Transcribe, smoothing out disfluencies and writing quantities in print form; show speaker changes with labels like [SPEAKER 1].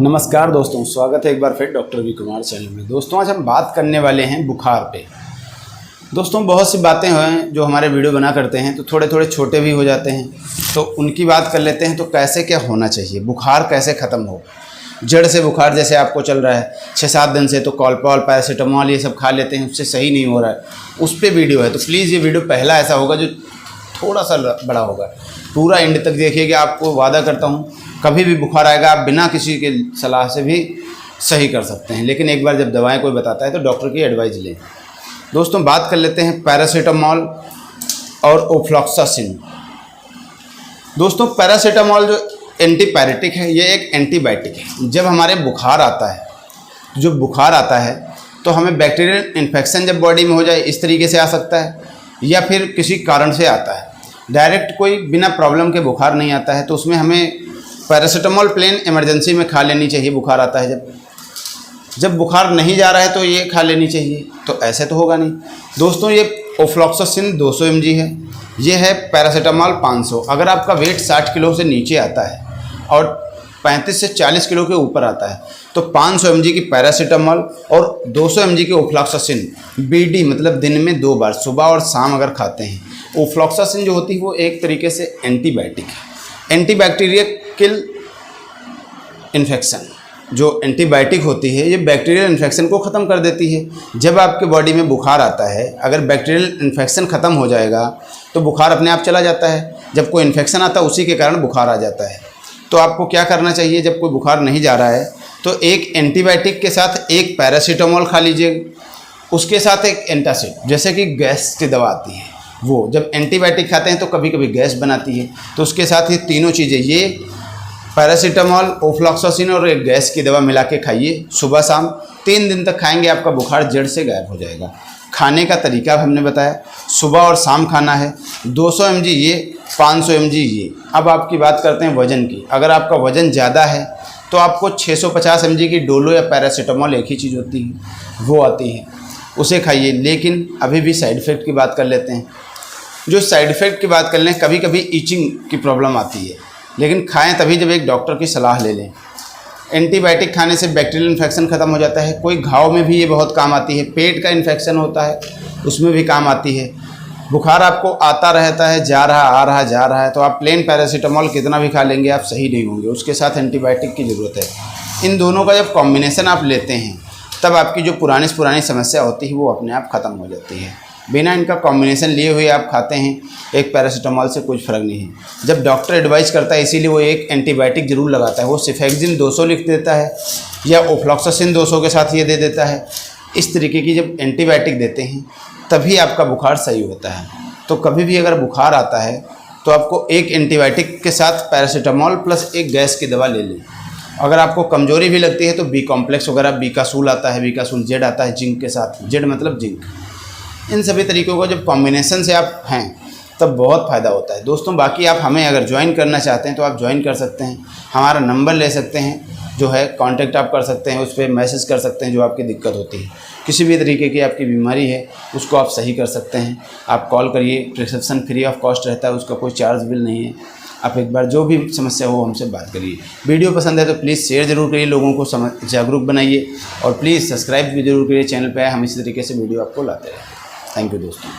[SPEAKER 1] नमस्कार दोस्तों, स्वागत है एक बार फिर डॉक्टर वी कुमार चैनल में। दोस्तों आज हम बात करने वाले हैं बुखार पे। दोस्तों बहुत सी बातें हैं जो हमारे वीडियो बना करते हैं तो थोड़े थोड़े छोटे भी हो जाते हैं, तो उनकी बात कर लेते हैं। तो कैसे क्या होना चाहिए, बुखार कैसे ख़त्म हो। जड़ से बुखार जैसे आपको चल रहा है 6-7 दिन से, तो कॉलपॉल पैरासीटामॉल ये सब खा लेते हैं, उससे सही नहीं हो रहा है, उस पर वीडियो है। तो प्लीज़ ये वीडियो पहला ऐसा होगा जो थोड़ा सा बड़ा होगा, पूरा एंड तक देखिएगा। आपको वादा करता हूँ कभी भी बुखार आएगा आप बिना किसी के सलाह से भी सही कर सकते हैं, लेकिन एक बार जब दवाएं कोई बताता है तो डॉक्टर की एडवाइस लें। दोस्तों बात कर लेते हैं पैरासीटामॉल और ओफ्लॉक्सासिन। दोस्तों पैरासीटामॉल जो एंटीपायरेटिक है, ये एक एंटीबायोटिक है। जब हमारे बुखार आता है, जो बुखार आता है तो हमें बैक्टीरियल इन्फेक्शन जब बॉडी में हो जाए इस तरीके से आ सकता है, या फिर किसी कारण से आता है। डायरेक्ट कोई बिना प्रॉब्लम के बुखार नहीं आता है, तो उसमें हमें पैरासीटामॉल प्लेन इमरजेंसी में खा लेनी चाहिए। बुखार आता है जब बुखार नहीं जा रहा है तो ये खा लेनी चाहिए, तो ऐसे तो होगा नहीं। दोस्तों ये ओफ्लॉक्सासिन 200 mg है, ये है पैरासीटामॉल 500। अगर आपका वेट 60 किलो से नीचे आता है और 35 से 40 किलो के ऊपर आता है तो 500 mg की पैरासीटामॉल और 200 mg की ओफ्लॉक्सासिन BD मतलब दिन में 2 बार, सुबह और शाम अगर खाते हैं। ओफ्लॉक्सासिन जो होती है वो एक तरीके से एंटीबायोटिक है, एंटीबैक्टीरियल इन्फेक्शन। जो एंटीबायोटिक होती है ये बैक्टीरियल इन्फेक्शन को ख़त्म कर देती है। जब आपके बॉडी में बुखार आता है, अगर बैक्टीरियल इन्फेक्शन ख़त्म हो जाएगा तो बुखार अपने आप चला जाता है। जब कोई इन्फेक्शन आता है उसी के कारण बुखार आ जाता है। तो आपको क्या करना चाहिए, जब कोई बुखार नहीं जा रहा है तो एक एंटीबायोटिक के साथ एक पैरासीटामॉल खा लीजिए, उसके साथ एक एंटासिड, जैसे कि गैस की दवा आती है वो। जब एंटीबायोटिक खाते हैं तो कभी कभी गैस बनाती है, तो उसके साथ ये तीनों चीज़ें, ये पैरासीटामॉल, ओफ्लॉक्सासिन और एक गैस की दवा मिला के खाइए सुबह शाम। 3 दिन तक खाएंगे, आपका बुखार जड़ से गायब हो जाएगा। खाने का तरीका हमने बताया, सुबह और शाम खाना है। 200 mg ये, 500 mg ये। अब आपकी बात करते हैं वज़न की। अगर आपका वज़न ज़्यादा है तो आपको 650 mg की डोलो या पैरासीटामॉल, एक ही चीज़ होती है, वो आती है, उसे खाइए। लेकिन अभी भी साइड इफ़ेक्ट की बात कर लेते हैं। जो साइड इफ़ेक्ट की बात कर लें, कभी कभी ईचिंग की प्रॉब्लम आती है, लेकिन खाएं तभी जब एक डॉक्टर की सलाह ले लें। एंटीबायोटिक खाने से बैक्टीरियल इन्फेक्शन ख़त्म हो जाता है। कोई घाव में भी ये बहुत काम आती है, पेट का इन्फेक्शन होता है उसमें भी काम आती है। बुखार आपको आता रहता है, जा रहा आ रहा जा रहा है, तो आप प्लेन पैरासीटामॉल कितना भी खा लेंगे आप सही नहीं होंगे, उसके साथ एंटीबायोटिक की ज़रूरत है। इन दोनों का जब कॉम्बिनेशन आप लेते हैं तब आपकी जो पुरानी समस्या होती है वो अपने आप ख़त्म हो जाती है। बिना इनका कॉम्बिनेशन लिए हुए आप खाते हैं एक पैरासीटामॉल से कुछ फ़र्क नहीं है। जब डॉक्टर एडवाइस करता है इसीलिए वो एक एंटीबायोटिक ज़रूर लगाता है, वो सिफेक्जिन 200 लिख देता है या ओफ्लॉक्सासिन 200 के साथ ये दे देता है। इस तरीके की जब एंटीबायोटिक देते हैं तभी आपका बुखार सही होता है। तो कभी भी अगर बुखार आता है तो आपको एक एंटीबायोटिक के साथ पैरासीटामॉल प्लस एक गैस की दवा ले लें। अगर आपको कमजोरी भी लगती है तो बी कॉम्प्लेक्स वगैरह, बीकासूल आता है, बीकासूल जेड आता है जिंक के साथ, जेड मतलब जिंक। इन सभी तरीक़ों को जब कॉम्बिनेशन से आप हैं तब बहुत फ़ायदा होता है। दोस्तों बाकी आप हमें अगर ज्वाइन करना चाहते हैं तो आप ज्वाइन कर सकते हैं, हमारा नंबर ले सकते हैं, जो है कांटेक्ट आप कर सकते हैं, उस पर मैसेज कर सकते हैं। जो आपकी दिक्कत होती है, किसी भी तरीके की आपकी बीमारी है उसको आप सही कर सकते हैं। आप कॉल करिए, प्रिस्क्रिप्शन फ्री ऑफ कॉस्ट रहता है, उसका कोई चार्ज बिल नहीं है। आप एक बार जो भी समस्या हो हमसे बात करिए। वीडियो पसंद है तो प्लीज़ शेयर ज़रूर करिए, लोगों को जागरूक बनाइए, और प्लीज़ सब्सक्राइब भी जरूर करिए चैनल पर। हम इसी तरीके से वीडियो आपको लाते रहें। थैंक यू दोस्तों।